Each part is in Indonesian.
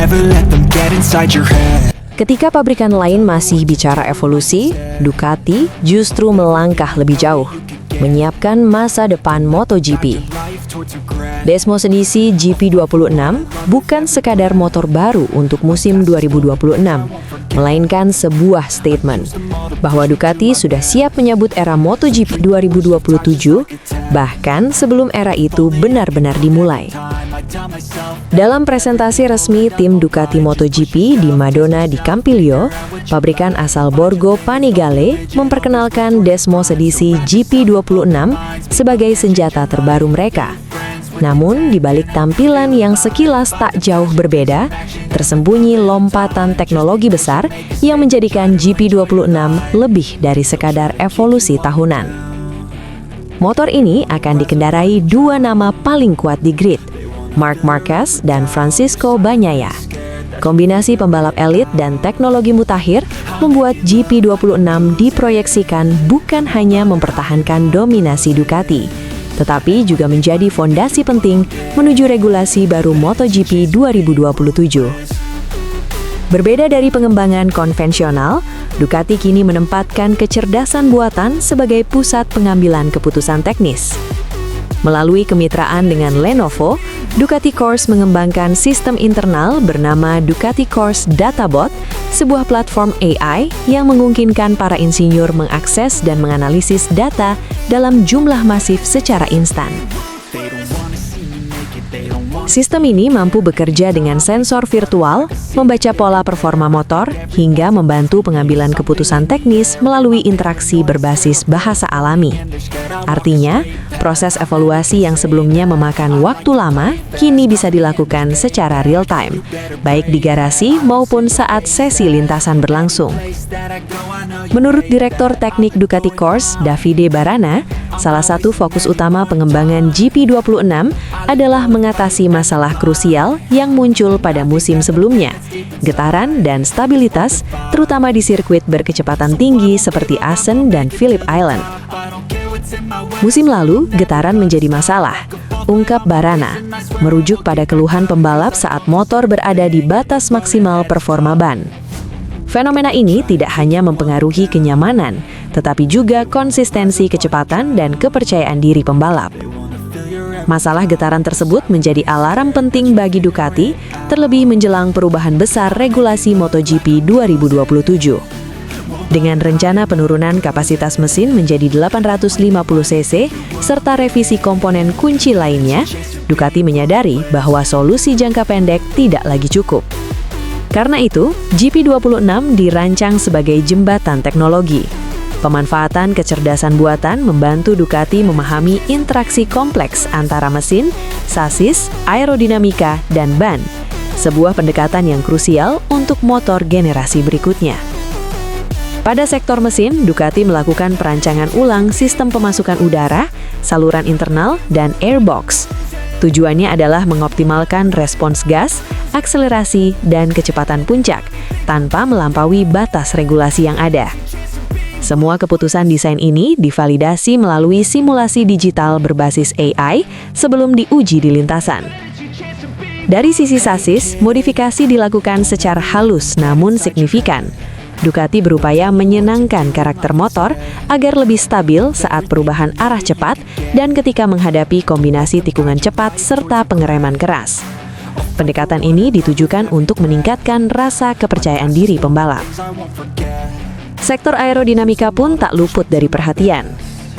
never let them get inside your head. Ketika pabrikan lain masih bicara evolusi, Ducati justru melangkah lebih jauh, menyiapkan masa depan MotoGP. Desmos edisi GP26 bukan sekadar motor baru untuk musim 2026, melainkan sebuah statement bahwa Ducati sudah siap menyambut era MotoGP 2027, bahkan sebelum era itu benar-benar dimulai. Dalam presentasi resmi tim Ducati MotoGP di Madonna di Campiglio, pabrikan asal Borgo Panigale memperkenalkan Desmos edisi GP26 sebagai senjata terbaru mereka. Namun, di balik tampilan yang sekilas tak jauh berbeda, tersembunyi lompatan teknologi besar yang menjadikan GP26 lebih dari sekadar evolusi tahunan. Motor ini akan dikendarai dua nama paling kuat di grid, Marc Marquez dan Francisco Bagnaia. Kombinasi pembalap elit dan teknologi mutakhir membuat GP26 diproyeksikan bukan hanya mempertahankan dominasi Ducati, tetapi juga menjadi fondasi penting menuju regulasi baru MotoGP 2027. Berbeda dari pengembangan konvensional, Ducati kini menempatkan kecerdasan buatan sebagai pusat pengambilan keputusan teknis. Melalui kemitraan dengan Lenovo, Ducati Course mengembangkan sistem internal bernama Ducati Course Databot, sebuah platform AI yang memungkinkan para insinyur mengakses dan menganalisis data dalam jumlah masif secara instan. Sistem ini mampu bekerja dengan sensor virtual, membaca pola performa motor, hingga membantu pengambilan keputusan teknis melalui interaksi berbasis bahasa alami. Artinya, proses evaluasi yang sebelumnya memakan waktu lama, kini bisa dilakukan secara real-time, baik di garasi maupun saat sesi lintasan berlangsung. Menurut Direktur Teknik Ducati Course, Davide Barana, salah satu fokus utama pengembangan GP26 adalah mengatasi masalah krusial yang muncul pada musim sebelumnya, getaran dan stabilitas, terutama di sirkuit berkecepatan tinggi seperti Assen dan Phillip Island. Musim lalu, getaran menjadi masalah, ungkap Barana, merujuk pada keluhan pembalap saat motor berada di batas maksimal performa ban. Fenomena ini tidak hanya mempengaruhi kenyamanan, tetapi juga konsistensi kecepatan dan kepercayaan diri pembalap. Masalah getaran tersebut menjadi alarm penting bagi Ducati, terlebih menjelang perubahan besar regulasi MotoGP 2027. Dengan rencana penurunan kapasitas mesin menjadi 850 cc, serta revisi komponen kunci lainnya, Ducati menyadari bahwa solusi jangka pendek tidak lagi cukup. Karena itu, GP26 dirancang sebagai jembatan teknologi. Pemanfaatan kecerdasan buatan membantu Ducati memahami interaksi kompleks antara mesin, sasis, aerodinamika, dan ban. Sebuah pendekatan yang krusial untuk motor generasi berikutnya. Pada sektor mesin, Ducati melakukan perancangan ulang sistem pemasukan udara, saluran internal, dan airbox. Tujuannya adalah mengoptimalkan respons gas, akselerasi, dan kecepatan puncak, tanpa melampaui batas regulasi yang ada. Semua keputusan desain ini divalidasi melalui simulasi digital berbasis AI sebelum diuji di lintasan. Dari sisi sasis, modifikasi dilakukan secara halus namun signifikan. Ducati berupaya menyenangkan karakter motor agar lebih stabil saat perubahan arah cepat dan ketika menghadapi kombinasi tikungan cepat serta pengereman keras. Pendekatan ini ditujukan untuk meningkatkan rasa kepercayaan diri pembalap. Sektor aerodinamika pun tak luput dari perhatian.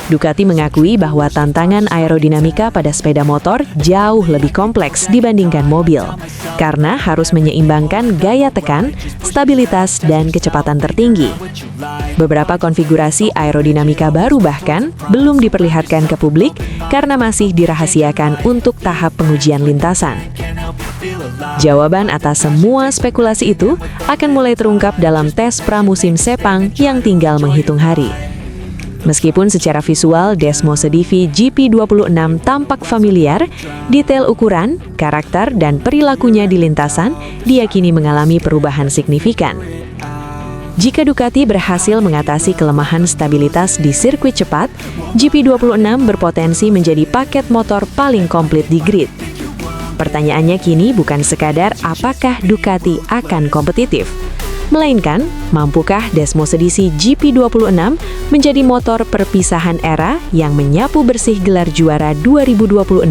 Ducati mengakui bahwa tantangan aerodinamika pada sepeda motor jauh lebih kompleks dibandingkan mobil, karena harus menyeimbangkan gaya tekan, stabilitas, dan kecepatan tertinggi. Beberapa konfigurasi aerodinamika baru bahkan belum diperlihatkan ke publik karena masih dirahasiakan untuk tahap pengujian lintasan. Jawaban atas semua spekulasi itu akan mulai terungkap dalam tes pramusim Sepang yang tinggal menghitung hari. Meskipun secara visual Desmos edisi GP26 tampak familiar, detail ukuran, karakter, dan perilakunya di lintasan diyakini mengalami perubahan signifikan. Jika Ducati berhasil mengatasi kelemahan stabilitas di sirkuit cepat, GP26 berpotensi menjadi paket motor paling komplit di grid. Pertanyaannya kini bukan sekadar apakah Ducati akan kompetitif, melainkan mampukah Desmos edisi GP26 menjadi motor perpisahan era yang menyapu bersih gelar juara 2026?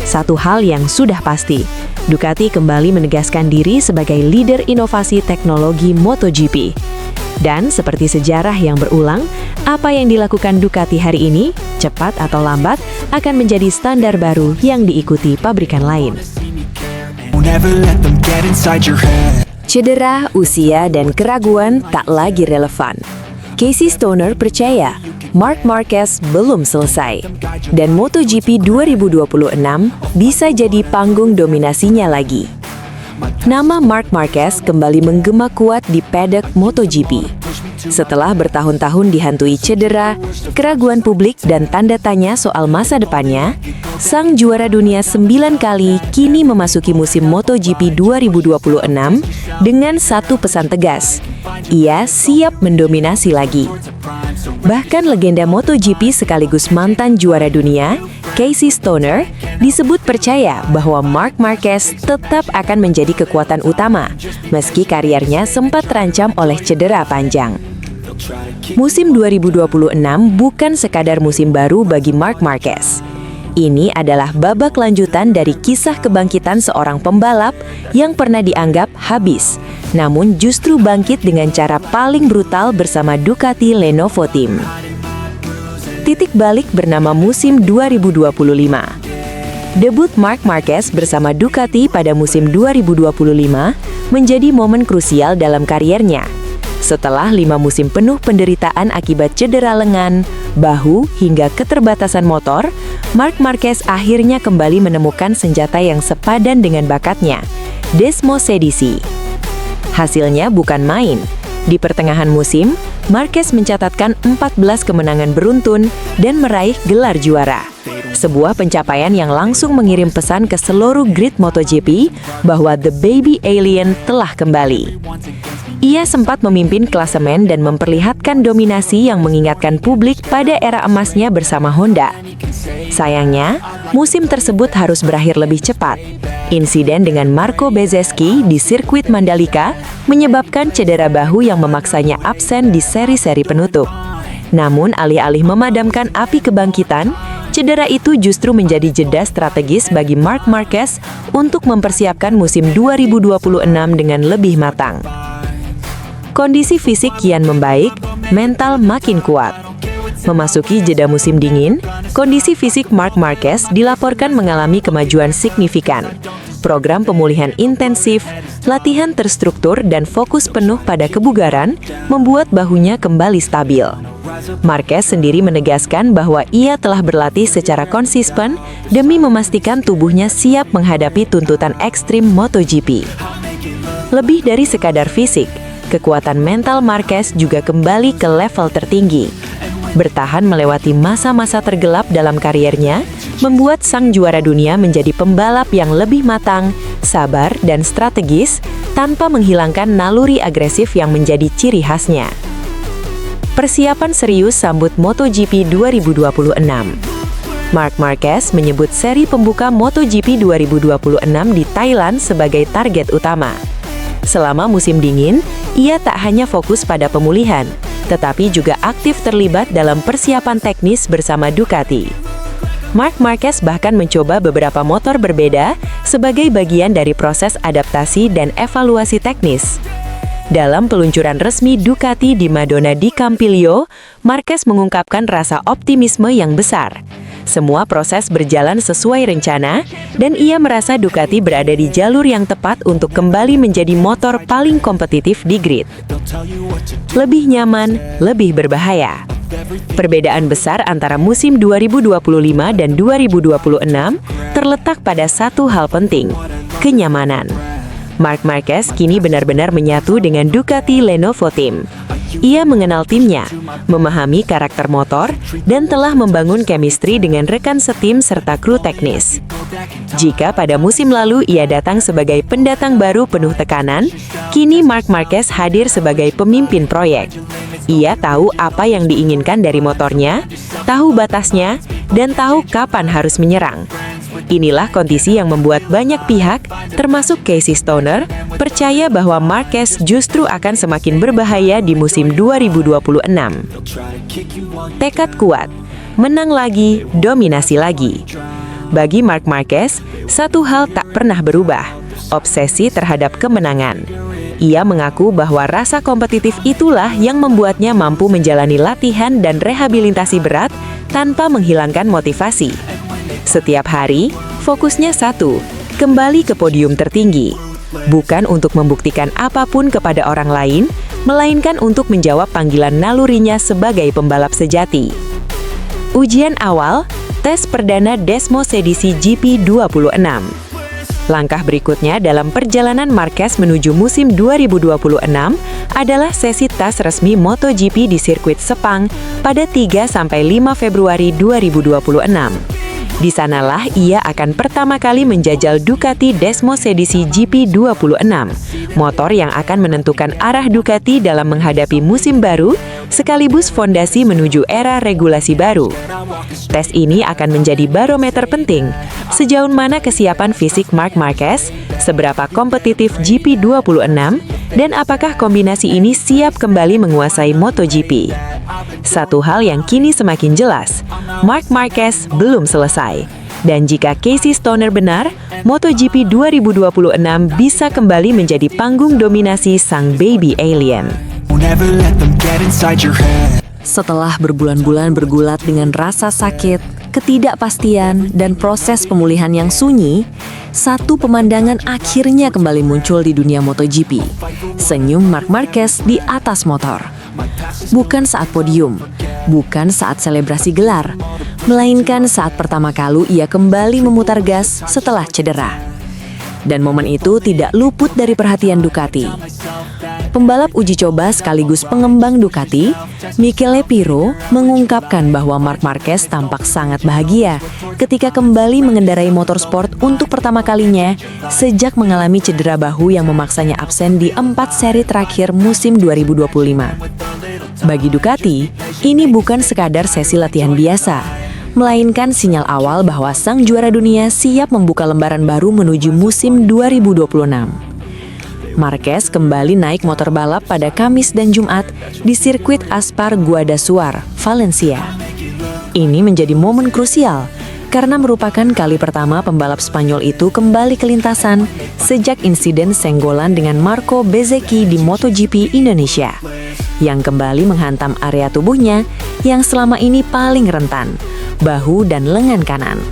Satu hal yang sudah pasti, Ducati kembali menegaskan diri sebagai leader inovasi teknologi MotoGP. Dan seperti sejarah yang berulang, apa yang dilakukan Ducati hari ini, cepat atau lambat, akan menjadi standar baru yang diikuti pabrikan lain. Don't ever let them get inside your head. Cedera, usia, dan keraguan tak lagi relevan. Casey Stoner percaya Marc Marquez belum selesai, dan MotoGP 2026 bisa jadi panggung dominasinya lagi. Nama Marc Marquez kembali menggema kuat di paddock MotoGP. Setelah bertahun-tahun dihantui cedera, keraguan publik dan tanda tanya soal masa depannya, sang juara dunia 9 kali kini memasuki musim MotoGP 2026 dengan satu pesan tegas. Ia siap mendominasi lagi. Bahkan legenda MotoGP sekaligus mantan juara dunia, Casey Stoner, disebut percaya bahwa Marc Marquez tetap akan menjadi kekuatan utama, meski kariernya sempat terancam oleh cedera panjang. Musim 2026 bukan sekadar musim baru bagi Marc Marquez. Ini adalah babak lanjutan dari kisah kebangkitan seorang pembalap yang pernah dianggap habis, namun justru bangkit dengan cara paling brutal bersama Ducati Lenovo Team. Titik balik bernama musim 2025. Debut Marc Marquez bersama Ducati pada musim 2025 menjadi momen krusial dalam kariernya. Setelah 5 musim penuh penderitaan akibat cedera lengan, bahu, hingga keterbatasan motor, Marc Marquez akhirnya kembali menemukan senjata yang sepadan dengan bakatnya, Desmos edisi. Hasilnya bukan main. Di pertengahan musim, Marquez mencatatkan 14 kemenangan beruntun dan meraih gelar juara. Sebuah pencapaian yang langsung mengirim pesan ke seluruh grid MotoGP bahwa The Baby Alien telah kembali. Ia sempat memimpin klasemen dan memperlihatkan dominasi yang mengingatkan publik pada era emasnya bersama Honda. Sayangnya, musim tersebut harus berakhir lebih cepat. Insiden dengan Marco Bezzecchi di sirkuit Mandalika menyebabkan cedera bahu yang memaksanya absen di seri-seri penutup. Namun, alih-alih memadamkan api kebangkitan, cedera itu justru menjadi jeda strategis bagi Marc Marquez untuk mempersiapkan musim 2026 dengan lebih matang. Kondisi fisik kian membaik, mental makin kuat. Memasuki jeda musim dingin, kondisi fisik Marc Marquez dilaporkan mengalami kemajuan signifikan. Program pemulihan intensif, latihan terstruktur, dan fokus penuh pada kebugaran membuat bahunya kembali stabil. Marquez sendiri menegaskan bahwa ia telah berlatih secara konsisten demi memastikan tubuhnya siap menghadapi tuntutan ekstrim MotoGP. Lebih dari sekadar fisik, kekuatan mental Marquez juga kembali ke level tertinggi. Bertahan melewati masa-masa tergelap dalam kariernya, membuat sang juara dunia menjadi pembalap yang lebih matang, sabar, dan strategis, tanpa menghilangkan naluri agresif yang menjadi ciri khasnya. Persiapan serius sambut MotoGP 2026. Marc Marquez menyebut seri pembuka MotoGP 2026 di Thailand sebagai target utama. Selama musim dingin, ia tak hanya fokus pada pemulihan, tetapi juga aktif terlibat dalam persiapan teknis bersama Ducati. Marc Marquez bahkan mencoba beberapa motor berbeda sebagai bagian dari proses adaptasi dan evaluasi teknis. Dalam peluncuran resmi Ducati di Madonna di Campiglio, Marquez mengungkapkan rasa optimisme yang besar. Semua proses berjalan sesuai rencana, dan ia merasa Ducati berada di jalur yang tepat untuk kembali menjadi motor paling kompetitif di grid. Lebih nyaman, lebih berbahaya. Perbedaan besar antara musim 2025 dan 2026 terletak pada satu hal penting, kenyamanan. Marc Marquez kini benar-benar menyatu dengan Ducati Lenovo Team. Ia mengenal timnya, memahami karakter motor, dan telah membangun chemistry dengan rekan setim serta kru teknis. Jika pada musim lalu ia datang sebagai pendatang baru penuh tekanan, kini Marc Marquez hadir sebagai pemimpin proyek. Ia tahu apa yang diinginkan dari motornya, tahu batasnya, dan tahu kapan harus menyerang. Inilah kondisi yang membuat banyak pihak, termasuk Casey Stoner, percaya bahwa Marquez justru akan semakin berbahaya di musim 2026. Tekad kuat, menang lagi, dominasi lagi. Bagi Marc Marquez, satu hal tak pernah berubah, obsesi terhadap kemenangan. Ia mengaku bahwa rasa kompetitif itulah yang membuatnya mampu menjalani latihan dan rehabilitasi berat tanpa menghilangkan motivasi. Setiap hari, fokusnya satu, kembali ke podium tertinggi. Bukan untuk membuktikan apapun kepada orang lain, melainkan untuk menjawab panggilan nalurinya sebagai pembalap sejati. Ujian awal, tes perdana Desmos edisi GP26. Langkah berikutnya dalam perjalanan Marquez menuju musim 2026 adalah sesi tes resmi MotoGP di sirkuit Sepang pada 3-5 Februari 2026. Di sanalah ia akan pertama kali menjajal Ducati Desmos edisi GP26, motor yang akan menentukan arah Ducati dalam menghadapi musim baru, sekaligus fondasi menuju era regulasi baru. Tes ini akan menjadi barometer penting, sejauh mana kesiapan fisik Marc Marquez, seberapa kompetitif GP26, dan apakah kombinasi ini siap kembali menguasai MotoGP. Satu hal yang kini semakin jelas, Marc Marquez belum selesai. Dan jika Casey Stoner benar, MotoGP 2026 bisa kembali menjadi panggung dominasi sang baby alien. Never let them get inside your head. Setelah berbulan-bulan bergulat dengan rasa sakit, ketidakpastian, dan proses pemulihan yang sunyi, satu pemandangan akhirnya kembali muncul di dunia MotoGP. Senyum Marc Marquez di atas motor. Bukan saat podium, bukan saat selebrasi gelar, melainkan saat pertama kali ia kembali memutar gas setelah cedera. Dan momen itu tidak luput dari perhatian Ducati. Pembalap uji coba sekaligus pengembang Ducati, Michele Pirro, mengungkapkan bahwa Marc Marquez tampak sangat bahagia ketika kembali mengendarai motorsport untuk pertama kalinya sejak mengalami cedera bahu yang memaksanya absen di 4 seri terakhir musim 2025. Bagi Ducati, ini bukan sekadar sesi latihan biasa, melainkan sinyal awal bahwa sang juara dunia siap membuka lembaran baru menuju musim 2026. Marquez kembali naik motor balap pada Kamis dan Jumat di sirkuit Aspar Guadasuar, Valencia. Ini menjadi momen krusial karena merupakan kali pertama pembalap Spanyol itu kembali ke lintasan sejak insiden senggolan dengan Marco Bezzecchi di MotoGP Indonesia, yang kembali menghantam area tubuhnya yang selama ini paling rentan, bahu dan lengan kanan.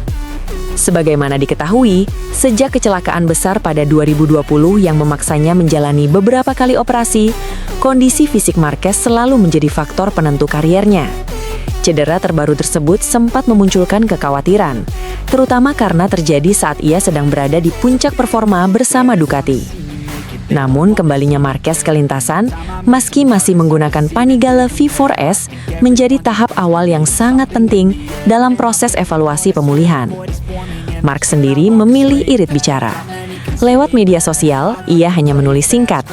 Sebagaimana diketahui, sejak kecelakaan besar pada 2020 yang memaksanya menjalani beberapa kali operasi, kondisi fisik Marquez selalu menjadi faktor penentu kariernya. Cedera terbaru tersebut sempat memunculkan kekhawatiran, terutama karena terjadi saat ia sedang berada di puncak performa bersama Ducati. Namun kembalinya Marquez ke lintasan, meski masih menggunakan Panigale V4S, menjadi tahap awal yang sangat penting dalam proses evaluasi pemulihan. Marc sendiri memilih irit bicara. Lewat media sosial, ia hanya menulis singkat,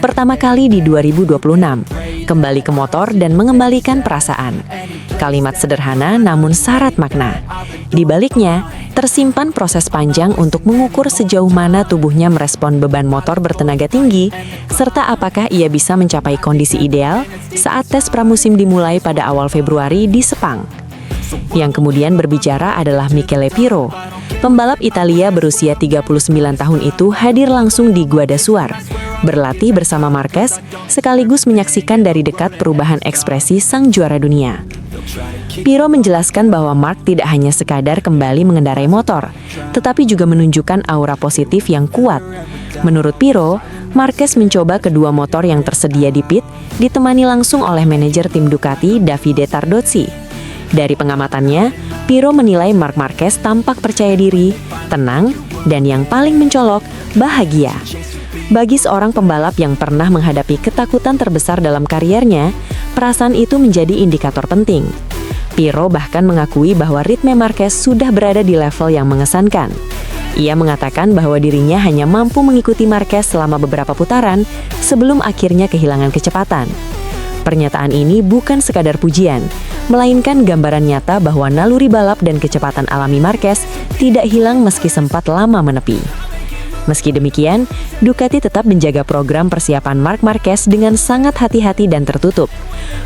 pertama kali di 2026, kembali ke motor dan mengembalikan perasaan. Kalimat sederhana namun syarat makna. Di baliknya, tersimpan proses panjang untuk mengukur sejauh mana tubuhnya merespon beban motor bertenaga tinggi, serta apakah ia bisa mencapai kondisi ideal saat tes pramusim dimulai pada awal Februari di Sepang. Yang kemudian berbicara adalah Michele Pirro. Pembalap Italia berusia 39 tahun itu hadir langsung di Guadasuar, berlatih bersama Marquez, sekaligus menyaksikan dari dekat perubahan ekspresi sang juara dunia. Pirro menjelaskan bahwa Marc tidak hanya sekadar kembali mengendarai motor, tetapi juga menunjukkan aura positif yang kuat. Menurut Pirro, Marquez mencoba kedua motor yang tersedia di pit, ditemani langsung oleh manajer tim Ducati Davide Tardozzi. Dari pengamatannya, Pirro menilai Marc Marquez tampak percaya diri, tenang, dan yang paling mencolok, bahagia. Bagi seorang pembalap yang pernah menghadapi ketakutan terbesar dalam kariernya, perasaan itu menjadi indikator penting. Pirro bahkan mengakui bahwa ritme Marquez sudah berada di level yang mengesankan. Ia mengatakan bahwa dirinya hanya mampu mengikuti Marquez selama beberapa putaran sebelum akhirnya kehilangan kecepatan. Pernyataan ini bukan sekadar pujian, melainkan gambaran nyata bahwa naluri balap dan kecepatan alami Marquez tidak hilang meski sempat lama menepi. Meski demikian, Ducati tetap menjaga program persiapan Marc Marquez dengan sangat hati-hati dan tertutup.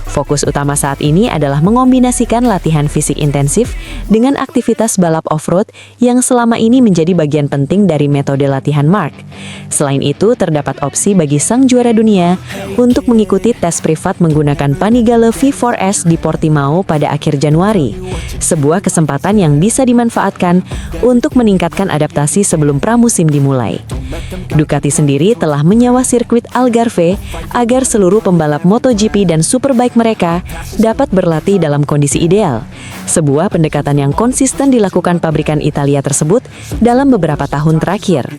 Fokus utama saat ini adalah mengombinasikan latihan fisik intensif dengan aktivitas balap off-road yang selama ini menjadi bagian penting dari metode latihan Marc. Selain itu, terdapat opsi bagi sang juara dunia untuk mengikuti tes privat menggunakan Panigale V4S di Portimao pada akhir Januari. Sebuah kesempatan yang bisa dimanfaatkan untuk meningkatkan adaptasi sebelum pramusim dimulai. Ducati sendiri telah menyewa sirkuit Algarve agar seluruh pembalap MotoGP dan Superbike mereka dapat berlatih dalam kondisi ideal. Sebuah pendekatan yang konsisten dilakukan pabrikan Italia tersebut dalam beberapa tahun terakhir.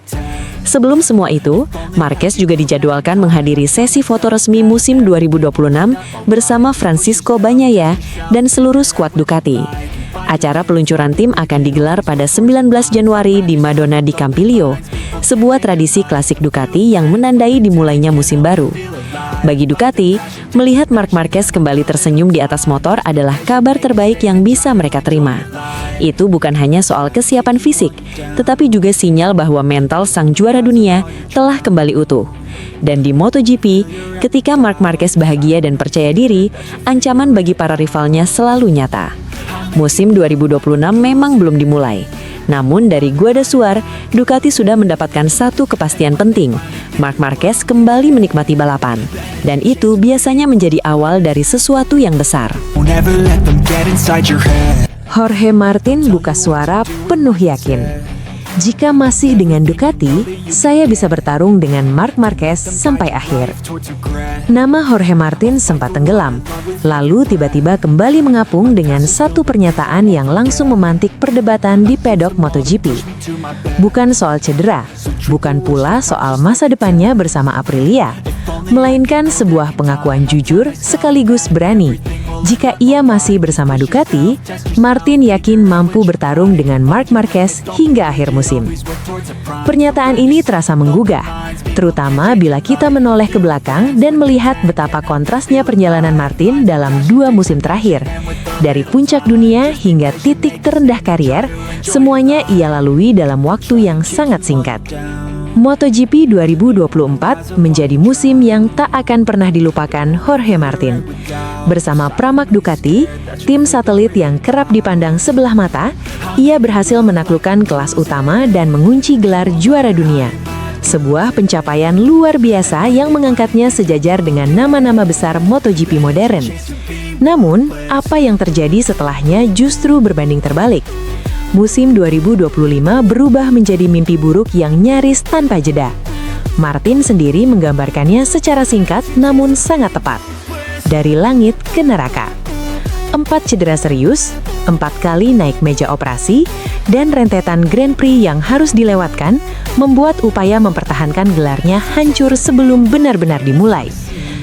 Sebelum semua itu, Marquez juga dijadwalkan menghadiri sesi foto resmi musim 2026 bersama Francisco Bagnaia dan seluruh skuad Ducati. Acara peluncuran tim akan digelar pada 19 Januari di Madonna di Campiglio, sebuah tradisi klasik Ducati yang menandai dimulainya musim baru. Bagi Ducati, melihat Marc Marquez kembali tersenyum di atas motor adalah kabar terbaik yang bisa mereka terima. Itu bukan hanya soal kesiapan fisik, tetapi juga sinyal bahwa mental sang juara dunia telah kembali utuh. Dan di MotoGP, ketika Marc Marquez bahagia dan percaya diri, ancaman bagi para rivalnya selalu nyata. Musim 2026 memang belum dimulai. Namun dari Guadasuar, Ducati sudah mendapatkan satu kepastian penting. Marc Marquez kembali menikmati balapan. Dan itu biasanya menjadi awal dari sesuatu yang besar. Don't ever let them get inside your head. Jorge Martin buka suara penuh yakin. Jika masih dengan Ducati, saya bisa bertarung dengan Marc Marquez sampai akhir. Nama Jorge Martin sempat tenggelam, lalu tiba-tiba kembali mengapung dengan satu pernyataan yang langsung memantik perdebatan di pedok MotoGP. Bukan soal cedera, bukan pula soal masa depannya bersama Aprilia, melainkan sebuah pengakuan jujur sekaligus berani. Jika ia masih bersama Ducati, Martin yakin mampu bertarung dengan Marc Marquez hingga akhir musim. Pernyataan ini terasa menggugah, terutama bila kita menoleh ke belakang dan melihat betapa kontrasnya perjalanan Martin dalam 2 musim terakhir. Dari puncak dunia hingga titik terendah karier, semuanya ia lalui dalam waktu yang sangat singkat. MotoGP 2024 menjadi musim yang tak akan pernah dilupakan Jorge Martin. Bersama Pramac Ducati, tim satelit yang kerap dipandang sebelah mata, ia berhasil menaklukkan kelas utama dan mengunci gelar juara dunia. Sebuah pencapaian luar biasa yang mengangkatnya sejajar dengan nama-nama besar MotoGP modern. Namun, apa yang terjadi setelahnya justru berbanding terbalik. Musim 2025 berubah menjadi mimpi buruk yang nyaris tanpa jeda. Martin sendiri menggambarkannya secara singkat namun sangat tepat. Dari langit ke neraka. 4 cedera serius, 4 kali naik meja operasi, dan rentetan Grand Prix yang harus dilewatkan membuat upaya mempertahankan gelarnya hancur sebelum benar-benar dimulai.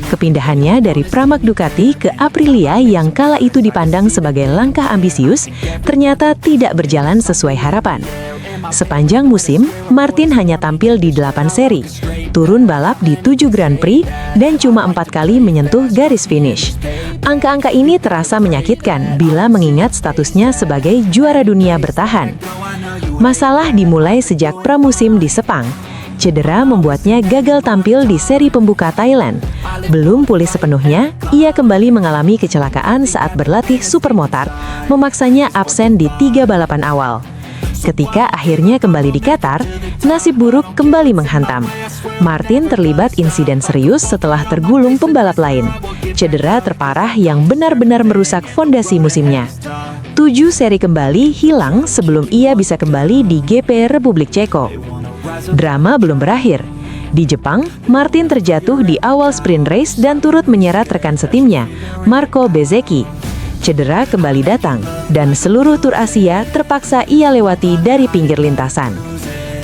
Kepindahannya dari Pramac Ducati ke Aprilia yang kala itu dipandang sebagai langkah ambisius, ternyata tidak berjalan sesuai harapan. Sepanjang musim, Martin hanya tampil di 8 seri, turun balap di 7 Grand Prix, dan cuma 4 kali menyentuh garis finish. Angka-angka ini terasa menyakitkan bila mengingat statusnya sebagai juara dunia bertahan. Masalah dimulai sejak pramusim di Sepang. Cedera membuatnya gagal tampil di seri pembuka Thailand. Belum pulih sepenuhnya, ia kembali mengalami kecelakaan saat berlatih supermotard, memaksanya absen di 3 balapan awal. Ketika akhirnya kembali di Qatar, nasib buruk kembali menghantam. Martin terlibat insiden serius setelah tergulung pembalap lain. Cedera terparah yang benar-benar merusak fondasi musimnya. 7 seri kembali hilang sebelum ia bisa kembali di GP Republik Ceko. Drama belum berakhir. Di Jepang, Martin terjatuh di awal sprint race dan turut menyeret rekan setimnya, Marco Bezzecchi. Cedera kembali datang, dan seluruh tur Asia terpaksa ia lewati dari pinggir lintasan.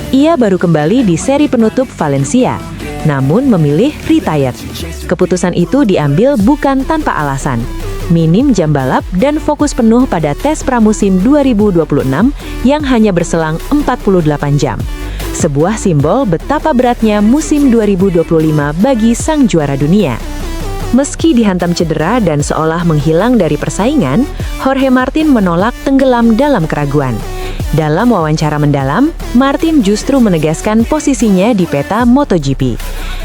Ia baru kembali di seri penutup Valencia, namun memilih retired. Keputusan itu diambil bukan tanpa alasan. Minim jam balap dan fokus penuh pada tes pramusim 2026 yang hanya berselang 48 jam. Sebuah simbol betapa beratnya musim 2025 bagi sang juara dunia. Meski dihantam cedera dan seolah menghilang dari persaingan, Jorge Martin menolak tenggelam dalam keraguan. Dalam wawancara mendalam, Martin justru menegaskan posisinya di peta MotoGP.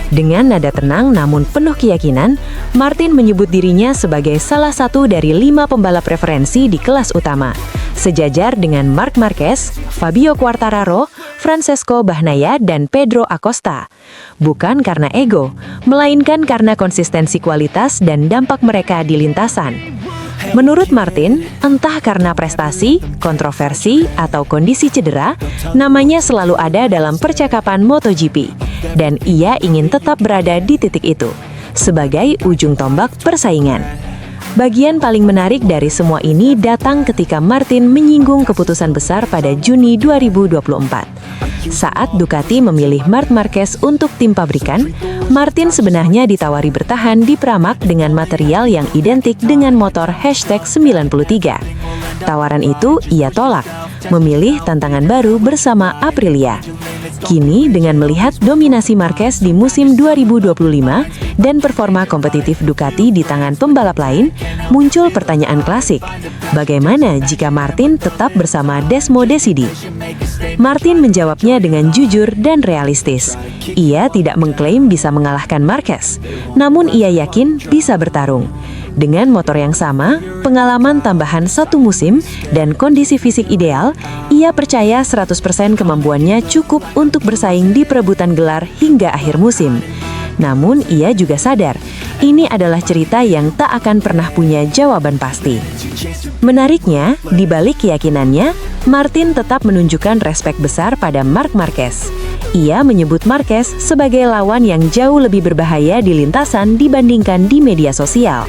Dengan nada tenang namun penuh keyakinan, Martin menyebut dirinya sebagai salah satu dari 5 pembalap referensi di kelas utama, sejajar dengan Marc Marquez, Fabio Quartararo, Francesco Bagnaia, dan Pedro Acosta. Bukan karena ego, melainkan karena konsistensi kualitas dan dampak mereka di lintasan. Menurut Martin, entah karena prestasi, kontroversi, atau kondisi cedera, namanya selalu ada dalam percakapan MotoGP, dan ia ingin tetap berada di titik itu, sebagai ujung tombak persaingan. Bagian paling menarik dari semua ini datang ketika Martin menyinggung keputusan besar pada Juni 2024. Saat Ducati memilih Marc Marquez untuk tim pabrikan, Martin sebenarnya ditawari bertahan di Pramac dengan material yang identik dengan motor #93. Tawaran itu ia tolak, memilih tantangan baru bersama Aprilia. Kini dengan melihat dominasi Marquez di musim 2025 dan performa kompetitif Ducati di tangan pembalap lain, muncul pertanyaan klasik. Bagaimana jika Martin tetap bersama Desmo Decidi? Martin menjawabnya dengan jujur dan realistis. Ia tidak mengklaim bisa mengalahkan Marquez, namun ia yakin bisa bertarung. Dengan motor yang sama, pengalaman tambahan 1 musim, dan kondisi fisik ideal, ia percaya 100% kemampuannya cukup untuk bersaing di perebutan gelar hingga akhir musim. Namun ia juga sadar, ini adalah cerita yang tak akan pernah punya jawaban pasti. Menariknya, di balik keyakinannya, Martin tetap menunjukkan respek besar pada Marc Marquez. Ia menyebut Marquez sebagai lawan yang jauh lebih berbahaya di lintasan dibandingkan di media sosial.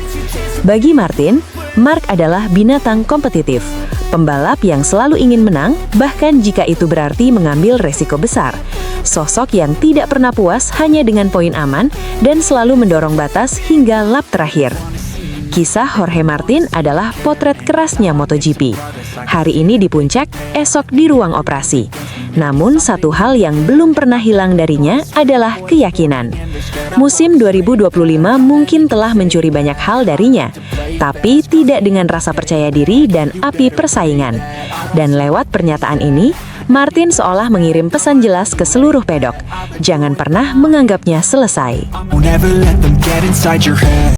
Bagi Martin, Marc adalah binatang kompetitif, pembalap yang selalu ingin menang, bahkan jika itu berarti mengambil resiko besar. Sosok yang tidak pernah puas hanya dengan poin aman dan selalu mendorong batas hingga lap terakhir. Kisah Jorge Martin adalah potret kerasnya MotoGP. Hari ini di puncak, esok di ruang operasi. Namun satu hal yang belum pernah hilang darinya adalah keyakinan. Musim 2025 mungkin telah mencuri banyak hal darinya, tapi tidak dengan rasa percaya diri dan api persaingan. Dan lewat pernyataan ini, Martin seolah mengirim pesan jelas ke seluruh pedok. Jangan pernah menganggapnya selesai. Won't ever let them get inside your head.